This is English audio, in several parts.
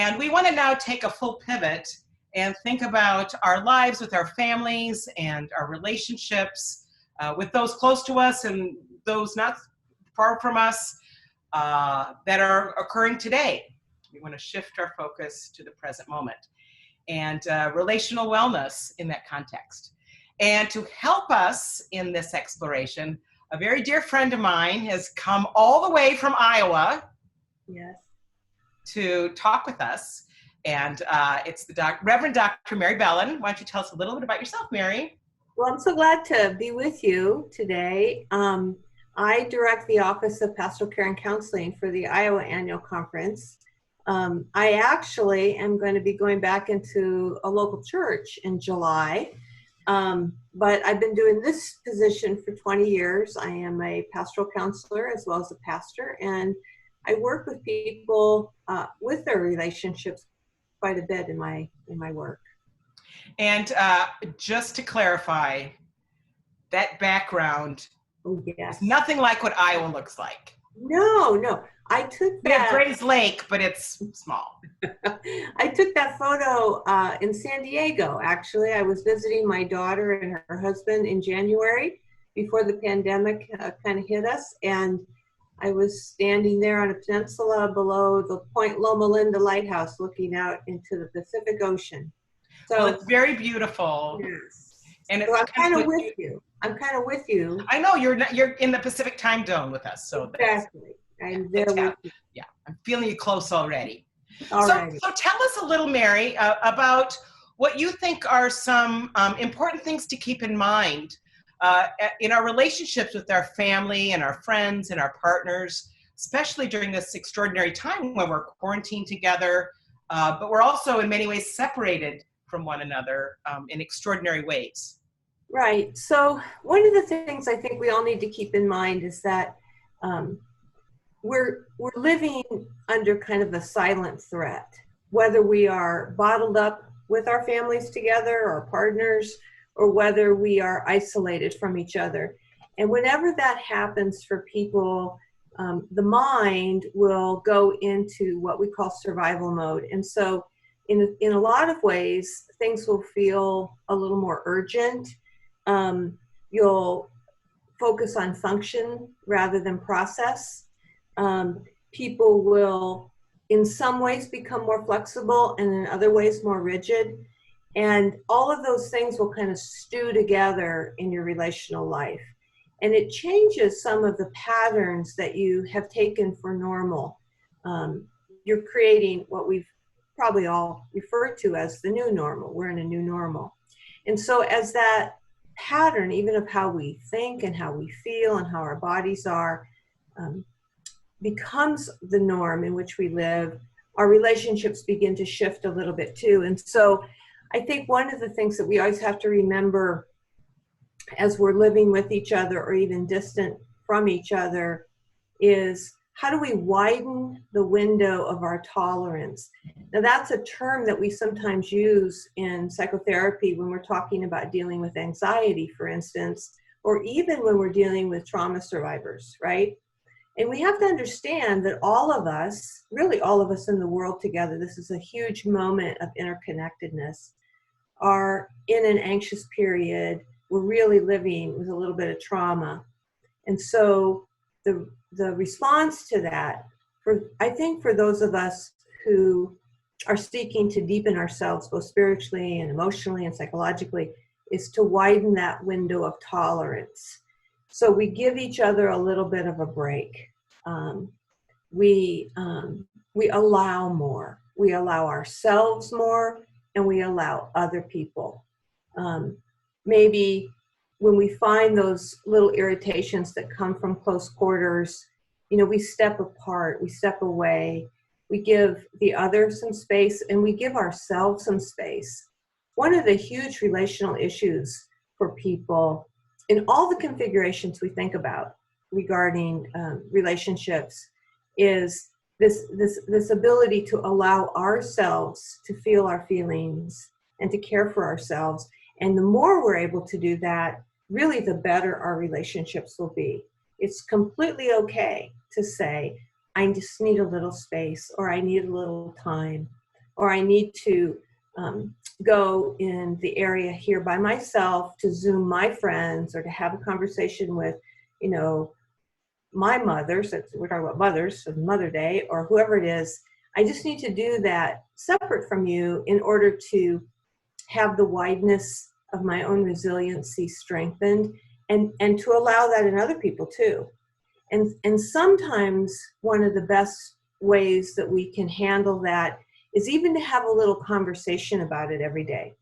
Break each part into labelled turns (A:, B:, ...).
A: And we want to now take a full pivot and think about our lives with our families and our relationships with those close to us and those not far from us that are occurring today. We want to shift our focus to the present moment and relational wellness in that context. And to help us in this exploration, a very dear friend of mine has come all the way from Iowa.
B: Yes.
A: To talk with us. And it's the Reverend Dr. Mary Bellon. Why don't you tell us a little bit about yourself, Mary?
B: Well, I'm so glad to be with you today. I direct the Office of Pastoral Care and Counseling for the Iowa Annual Conference. I actually am going to be going back into a local church in July, but I've been doing this position for 20 years. I am a pastoral counselor as well as a pastor, and I work with people with their relationships quite a bit in my work.
A: And just to clarify, that background is nothing like what Iowa looks like.
B: No. I took that.
A: We have Gray's Lake, but it's small.
B: I took that photo in San Diego, actually. I was visiting my daughter and her husband in January before the pandemic kind of hit us. And I was standing there on a peninsula below the Point Loma Linda Lighthouse looking out into the Pacific Ocean. So
A: well, it's very beautiful.
B: Yes.
A: And
B: so I'm kind of with you. I'm kind of with you.
A: I know you're in the Pacific time zone with us. So
B: exactly. I'm there with you.
A: Yeah, I'm feeling you close already.
B: All right.
A: So tell us a little, Mary, about what you think are some important things to keep in mind in our relationships with our family and our friends and our partners, especially during this extraordinary time when we're quarantined together, but we're also in many ways separated from one another in extraordinary ways.
B: Right. So one of the things I think we all need to keep in mind is that we're living under kind of a silent threat, whether we are bottled up with our families together or partners, or whether we are isolated from each other. And whenever that happens for people, the mind will go into what we call survival mode. And so in a lot of ways, things will feel a little more urgent. You'll focus on function rather than process. People will, in some ways, become more flexible and in other ways more rigid. And all of those things will kind of stew together in your relational life. And it changes some of the patterns that you have taken for normal. You're creating what we've probably all referred to as the new normal. We're in a new normal. And so as that pattern, even of how we think and how we feel and how our bodies are, becomes the norm in which we live, our relationships begin to shift a little bit too. And so I think one of the things that we always have to remember as we're living with each other or even distant from each other is, how do we widen the window of our tolerance? Now that's a term that we sometimes use in psychotherapy when we're talking about dealing with anxiety, for instance, or even when we're dealing with trauma survivors, right? And we have to understand that all of us, really all of us in the world together, this is a huge moment of interconnectedness, are in an anxious period. We're really living with a little bit of trauma. And so the response to that, I think for those of us who are seeking to deepen ourselves both spiritually and emotionally and psychologically, is to widen that window of tolerance. So we give each other a little bit of a break. We allow more. We allow ourselves more, and we allow other people. Maybe when we find those little irritations that come from close quarters, we step apart, we step away, we give the other some space, and we give ourselves some space. One of the huge relational issues for people in all the configurations we think about regarding relationships is this ability to allow ourselves to feel our feelings and to care for ourselves. And the more we're able to do that, really the better our relationships will be. It's completely okay to say, I just need a little space, or I need a little time. or I need to go in the area here by myself to Zoom my friends or to have a conversation with, you know, my mother, since we're talking about mothers, so Mother Day, or whoever it is. I just need to do that separate from you in order to have the wideness of my own resiliency strengthened, and to allow that in other people too. And sometimes one of the best ways that we can handle that is even to have a little conversation about it every day,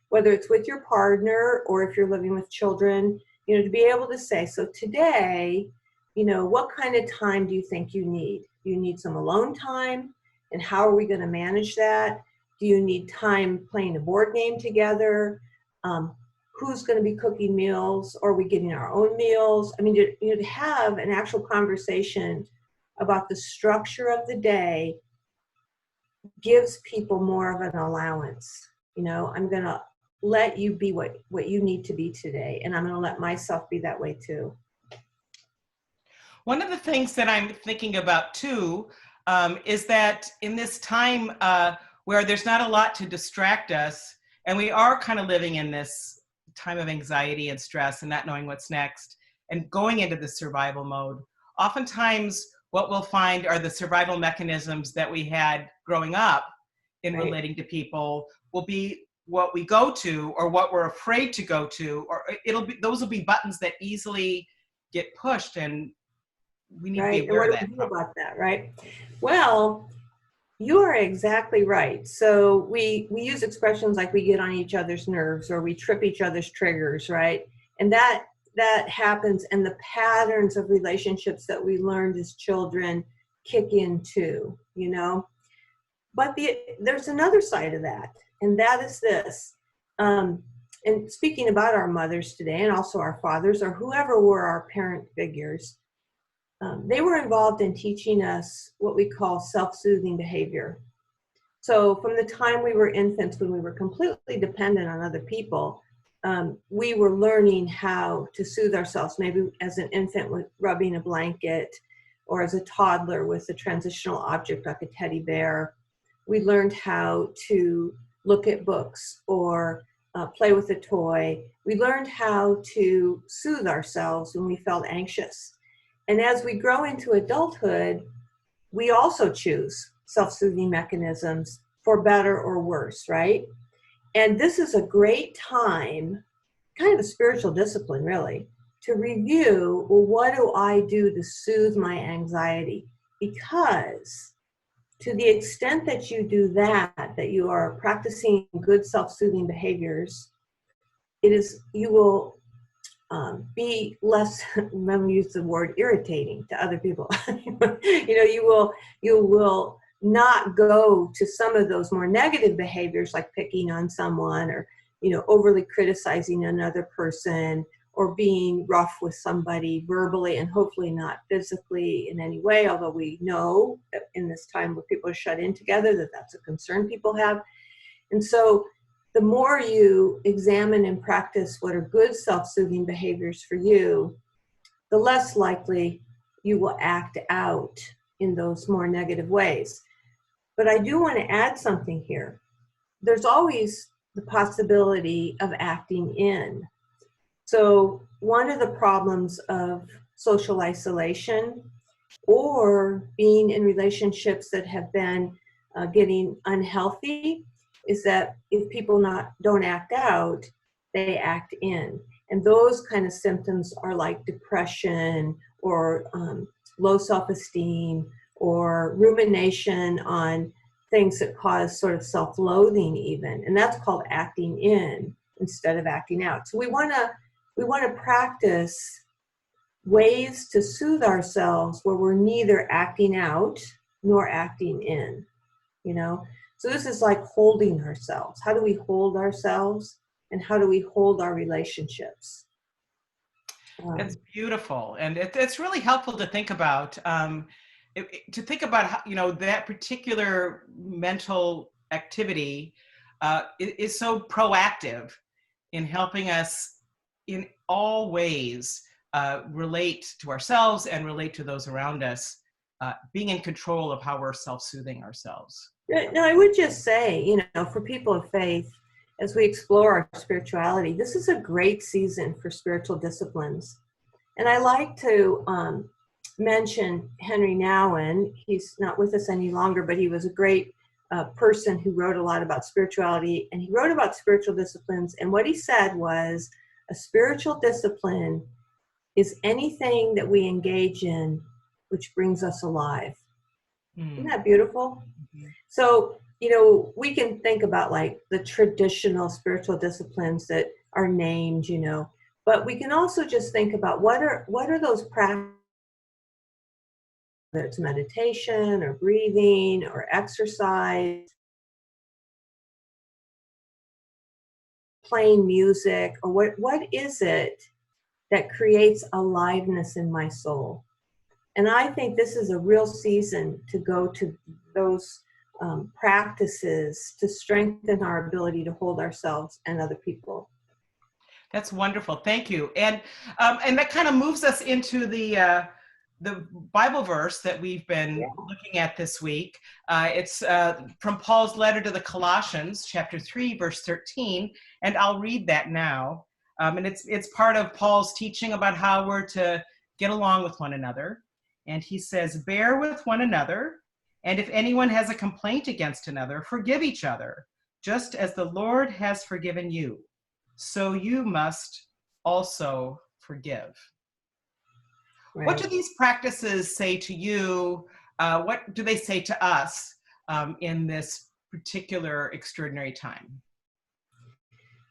B: whether it's with your partner or if you're living with children, you know, to be able to say, so today, you know, what kind of time do you think you need? Do you need some alone time? And how are we going to manage that? Do you need time playing a board game together? Who's going to be cooking meals? Or are we getting our own meals? I mean, to have an actual conversation about the structure of the day gives people more of an allowance. You know, I'm going to let you be what you need to be today, and I'm going to let myself be that way too.
A: One of the things that I'm thinking about too is that in this time where there's not a lot to distract us, and we are kind of living in this time of anxiety and stress and not knowing what's next and going into the survival mode, oftentimes what we'll find are the survival mechanisms that we had growing up in
B: Right.
A: relating to people will be what we go to or what we're afraid to go to, or those will be buttons that easily get pushed, and we need to be
B: Right. And
A: aware
B: what
A: of
B: do
A: that.
B: we do about that, right? Well, you are exactly right. So we use expressions like we get on each other's nerves or we trip each other's triggers, right? And that happens, and the patterns of relationships that we learned as children kick in too, you know? But there's another side of that, and that is this. And speaking about our mothers today, and also our fathers, or whoever were our parent figures, they were involved in teaching us what we call self-soothing behavior. So from the time we were infants, when we were completely dependent on other people, we were learning how to soothe ourselves, maybe as an infant with rubbing a blanket, or as a toddler with a transitional object like a teddy bear. We learned how to look at books or play with a toy. We learned how to soothe ourselves when we felt anxious. And as we grow into adulthood, we also choose self-soothing mechanisms for better or worse, right? And this is a great time, kind of a spiritual discipline really, to review, well, what do I do to soothe my anxiety? Because to the extent that you do that you are practicing good self-soothing behaviors, you will be less, remember use the word irritating to other people. You will not go to some of those more negative behaviors like picking on someone, or, you know, overly criticizing another person, or being rough with somebody verbally and hopefully not physically in any way, although we know that in this time where people are shut in together that that's a concern people have. And so the more you examine and practice what are good self-soothing behaviors for you, the less likely you will act out in those more negative ways. But I do want to add something here. There's always the possibility of acting in. So one of the problems of social isolation or being in relationships that have been getting unhealthy is that if people don't act out, they act in. And those kind of symptoms are like depression, or low self-esteem, or rumination on things that cause sort of self-loathing even. And that's called acting in instead of acting out. So we want to practice ways to soothe ourselves where we're neither acting out nor acting in, you know? So this is like holding ourselves. How do we hold ourselves, and how do we hold our relationships?
A: It's beautiful, and it's really helpful to think about. To think about how, you know, that particular mental activity is so proactive in helping us in all ways relate to ourselves and relate to those around us, being in control of how we're self-soothing ourselves.
B: No, I would just say, for people of faith, as we explore our spirituality, this is a great season for spiritual disciplines. And I like to mention Henry Nouwen. He's not with us any longer, but he was a great person who wrote a lot about spirituality, and he wrote about spiritual disciplines. And what he said was, a spiritual discipline is anything that we engage in which brings us alive. Isn't that beautiful?
A: Mm-hmm.
B: So, we can think about like the traditional spiritual disciplines that are named, but we can also just think about what are those practices, whether it's meditation or breathing or exercise, playing music, or what is it that creates aliveness in my soul? And I think this is a real season to go to those practices to strengthen our ability to hold ourselves and other people.
A: That's wonderful. Thank you. And that kind of moves us into the Bible verse that we've been looking at this week. It's from Paul's letter to the Colossians, chapter 3, verse 13. And I'll read that now. And it's part of Paul's teaching about how we're to get along with one another. And he says, bear with one another, and if anyone has a complaint against another, forgive each other, just as the Lord has forgiven you. So you must also forgive. Right. What do these practices say to you? What do they say to us in this particular extraordinary time?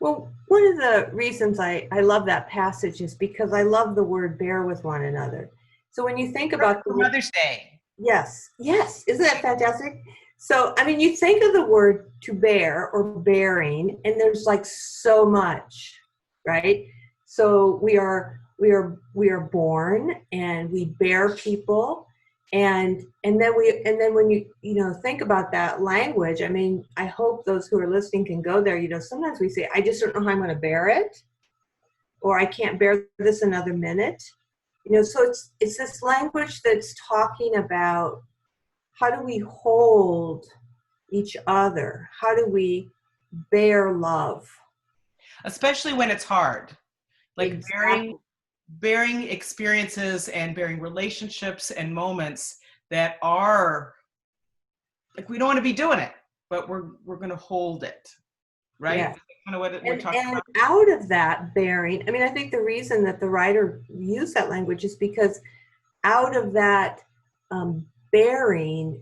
B: Well, one of the reasons I love that passage is because I love the word bear with one another. So when you think about
A: Mother's Day.
B: Yes. Isn't that fantastic? So, I mean, you think of the word to bear or bearing, and there's like so much, right? So we are born and we bear people, and then when you think about that language, I mean, I hope those who are listening can go there. Sometimes we say, I just don't know how I'm going to bear it, or I can't bear this another minute. So it's this language that's talking about how do we hold each other? How do we bear love?
A: Especially when it's hard. Like
B: exactly.
A: bearing experiences and bearing relationships and moments that are like we don't want to be doing it, but we're going to hold it. Right?
B: Yeah.
A: That's kind of what we're talking about.
B: And out of that bearing, I mean, I think the reason that the writer used that language is because out of that bearing,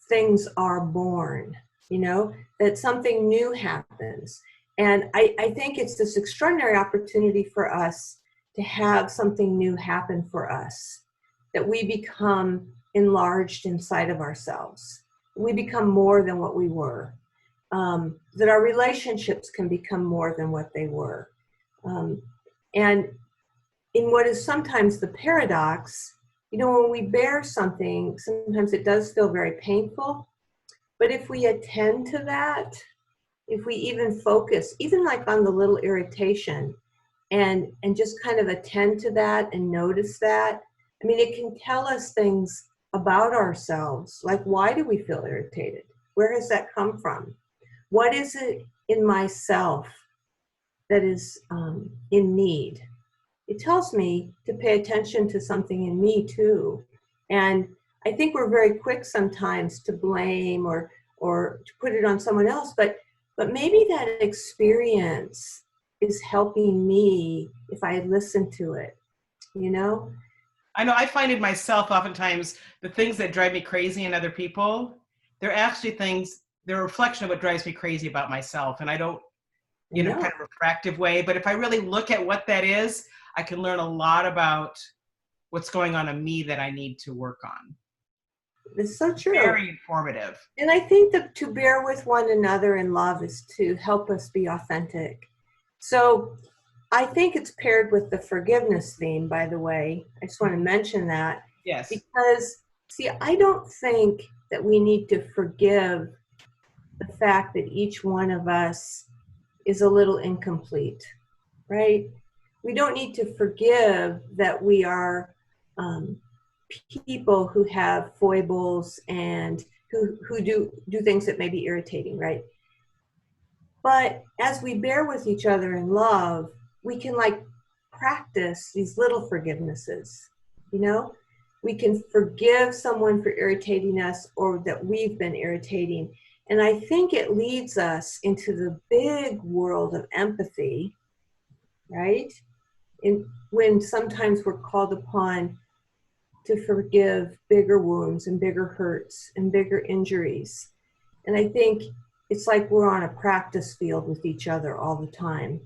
B: things are born, that something new happens. And I think it's this extraordinary opportunity for us to have something new happen for us, that we become enlarged inside of ourselves. We become more than what we were. That our relationships can become more than what they were. And in what is sometimes the paradox, when we bear something, sometimes it does feel very painful. But if we attend to that, if we even focus, even like on the little irritation, and just kind of attend to that and notice that, I mean, it can tell us things about ourselves, like why do we feel irritated? Where has that come from? What is it in myself that is in need? It tells me to pay attention to something in me too. And I think we're very quick sometimes to blame or to put it on someone else, but maybe that experience is helping me if I listen to it,
A: I know I find in myself oftentimes the things that drive me crazy in other people, they're actually things, they're a reflection of what drives me crazy about myself. And I don't, kind of refractive way, but if I really look at what that is, I can learn a lot about what's going on in me that I need to work on.
B: It's so true.
A: Very informative.
B: And I think that to bear with one another in love is to help us be authentic. So I think it's paired with the forgiveness theme, by the way. I just want to mention that.
A: Yes.
B: Because, see, I don't think that we need to forgive the fact that each one of us is a little incomplete, right? We don't need to forgive that we are people who have foibles and who do things that may be irritating, right? But as we bear with each other in love, we can like practice these little forgivenesses, you know? We can forgive someone for irritating us or that we've been irritating. And I think it leads us into the big world of empathy, right? And when sometimes we're called upon to forgive bigger wounds and bigger hurts and bigger injuries. And I think it's like we're on a practice field with each other all the time.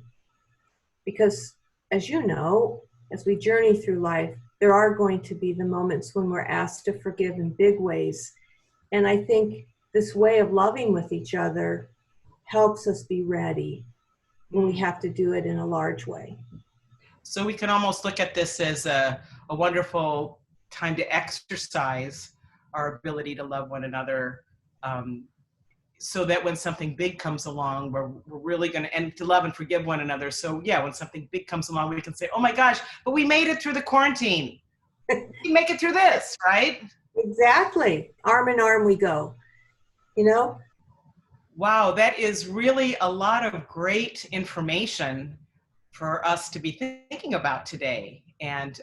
B: Because as you know, as we journey through life, there are going to be the moments when we're asked to forgive in big ways. And I think this way of loving with each other helps us be ready when we have to do it in a large way.
A: So we can almost look at this as a wonderful time to exercise our ability to love one another, so that when something big comes along, we're really going to, and to love and forgive one another. So yeah, when something big comes along, we can say, oh my gosh, but we made it through the quarantine. We make it through this, right?
B: Exactly. Arm in arm we go, you know?
A: Wow, that is really a lot of great information for us to be thinking about today, and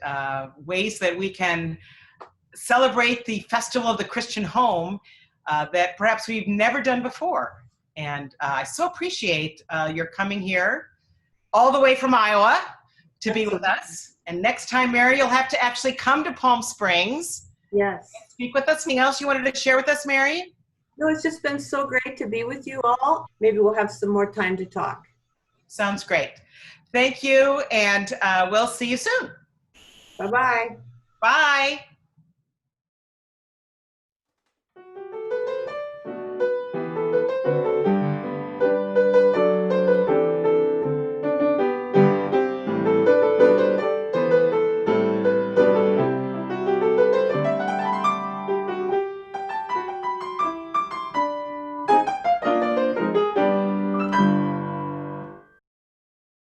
A: ways that we can celebrate the festival of the Christian home that perhaps we've never done before. And I so appreciate your coming here all the way from Iowa to be with us. And next time, Mary, you'll have to actually come to Palm Springs.
B: Yes.
A: Speak with us. Anything else you wanted to share with us, Mary?
B: No, it's just been so great to be with you all. Maybe we'll have some more time to talk.
A: Sounds great. Thank you, and we'll see you soon.
B: Bye-bye.
A: Bye.